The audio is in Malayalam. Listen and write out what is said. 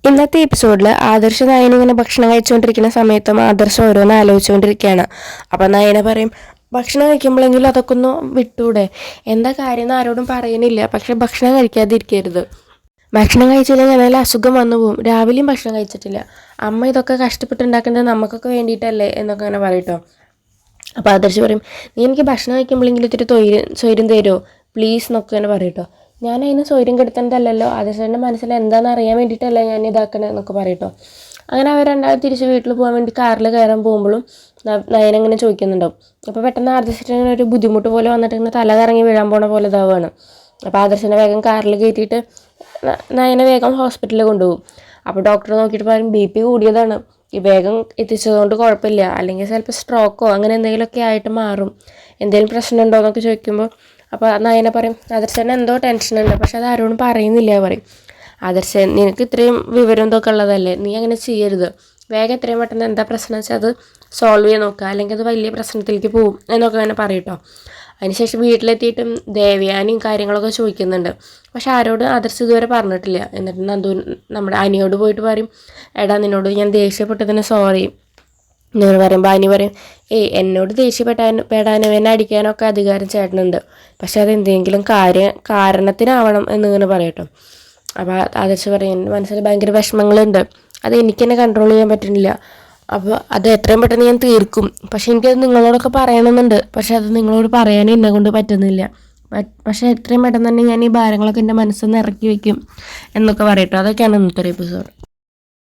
ഇന്നത്തെ എപ്പിസോഡിൽ ആദർശ് നയന ഇങ്ങനെ ഭക്ഷണം കഴിച്ചുകൊണ്ടിരിക്കുന്ന സമയത്തും ആദർശ് ഓരോന്ന് ആലോചിച്ചുകൊണ്ടിരിക്കുകയാണ്. അപ്പം നയന പറയും, ഭക്ഷണം കഴിക്കുമ്പോഴെങ്കിലും അതൊക്കെ ഒന്ന് വിട്ടൂടെ, എന്താ കാര്യം എന്ന് ആരോടും പറയുന്നില്ല, പക്ഷെ ഭക്ഷണം കഴിക്കാതിരിക്കരുത്, ഭക്ഷണം കഴിച്ചില്ലെങ്കിൽ എന്തെങ്കിലും അസുഖം വന്നു പോകും, രാവിലെയും ഭക്ഷണം കഴിച്ചിട്ടില്ല, അമ്മ ഇതൊക്കെ കഷ്ടപ്പെട്ടുണ്ടാക്കുന്നത് നമുക്കൊക്കെ വേണ്ടിയിട്ടല്ലേ എന്നൊക്കെ അങ്ങനെ പറയട്ടോ. അപ്പോൾ ആദർശ് പറയും, നീ എനിക്ക് ഭക്ഷണം കഴിക്കുമ്പോഴെങ്കിലും ഇത്തിരി സ്വൈര്യം തരുമോ പ്ലീസ് എന്നൊക്കെ അങ്ങനെ പറയട്ടോ. ഞാൻ അതിന് സ്വൈര്യം കെടുത്തേണ്ടതല്ലോ, ആദർശൻ്റെ മനസ്സിൽ എന്താണെന്ന് അറിയാൻ വേണ്ടിയിട്ടല്ലേ ഞാൻ ഇതാക്കണേ എന്നൊക്കെ പറയട്ടോ. അങ്ങനെ അവർ രണ്ടാമത് തിരിച്ച് വീട്ടിൽ പോകാൻ വേണ്ടി കാറിൽ കയറാൻ പോകുമ്പോഴും നയന അങ്ങനെ ചോദിക്കുന്നുണ്ടാവും. അപ്പോൾ പെട്ടെന്ന് ആദർശത്തിന് ഒരു ബുദ്ധിമുട്ട് പോലെ വന്നിട്ട് ഇങ്ങനെ തല കറങ്ങി വീഴാൻ പോണ പോലെ ഇതാവുകയാണ്. അപ്പോൾ ആദർശനെ വേഗം കാറിൽ കയറ്റിയിട്ട് നയന വേഗം ഹോസ്പിറ്റലിൽ കൊണ്ടുപോകും. അപ്പോൾ ഡോക്ടർ നോക്കിയിട്ട് പറയും, BP കൂടിയതാണ്, ഈ വേഗം എത്തിച്ചതുകൊണ്ട് കുഴപ്പമില്ല, അല്ലെങ്കിൽ ചിലപ്പോൾ സ്ട്രോക്കോ അങ്ങനെ എന്തെങ്കിലുമൊക്കെ ആയിട്ട് മാറും, എന്തെങ്കിലും പ്രശ്നമുണ്ടോ എന്നൊക്കെ ചോദിക്കുമ്പോൾ അപ്പോൾ നയന പറയും, ആദർശന് എന്തോ ടെൻഷനുണ്ട്, പക്ഷെ അത് ആരോടും പറയുന്നില്ല പറയും. ആദർശൻ, നിനക്ക് ഇത്രയും വിവരം എന്തൊക്കെ ഉള്ളതല്ലേ, നീ അങ്ങനെ ചെയ്യരുത്, വേഗം എത്രയും പെട്ടെന്ന് എന്താ പ്രശ്നം വെച്ചാൽ അത് സോൾവ് ചെയ്യാൻ നോക്കുക, അല്ലെങ്കിൽ അത് വലിയ പ്രശ്നത്തിലേക്ക് പോകും എന്നൊക്കെ അങ്ങനെ പറയട്ടോ. അതിനുശേഷം വീട്ടിലെത്തിയിട്ടും ദേവയാനിയും കാര്യങ്ങളൊക്കെ ചോദിക്കുന്നുണ്ട്, പക്ഷെ ആരോട് ആദർശ് ഇതുവരെ പറഞ്ഞിട്ടില്ല. എന്നിട്ട് നന്ദു നമ്മുടെ അനിയോട് പോയിട്ട് പറയും, എടാ നിന്നോട് ഞാൻ ദേഷ്യപ്പെട്ടതിന് സോറി എന്ന് പറയുമ്പോൾ അനി പറയും, എന്നോട് ദേഷ്യപ്പെടാനും എന്നെ അടിക്കാനൊക്കെ അധികാരം ചേട്ടനുണ്ട്, പക്ഷെ അതെന്തെങ്കിലും കാരണത്തിനാവണം എന്നിങ്ങനെ പറയട്ടോ. അപ്പോൾ ആദർശ് പറയും, എൻ്റെ മനസ്സിൽ ഭയങ്കര വിഷമങ്ങളുണ്ട്, അത് എനിക്ക് തന്നെ കൺട്രോൾ ചെയ്യാൻ പറ്റുന്നില്ല, അപ്പോൾ അത് എത്രയും പെട്ടെന്ന് ഞാൻ തീർക്കും, പക്ഷെ എനിക്കത് നിങ്ങളോടൊക്കെ പറയണമെന്നുണ്ട്, പക്ഷെ അത് നിങ്ങളോട് പറയാനും എന്നെ കൊണ്ട് പറ്റുന്നില്ല, പക്ഷെ എത്രയും പെട്ടെന്ന് തന്നെ ഞാൻ ഈ ഭാരങ്ങളൊക്കെ എൻ്റെ മനസ്സിൽ നിന്ന് ഇറക്കി വയ്ക്കും എന്നൊക്കെ പറയട്ടോ. അതൊക്കെയാണ് ഇന്നത്തെ ഒരു എപ്പിസോഡ്.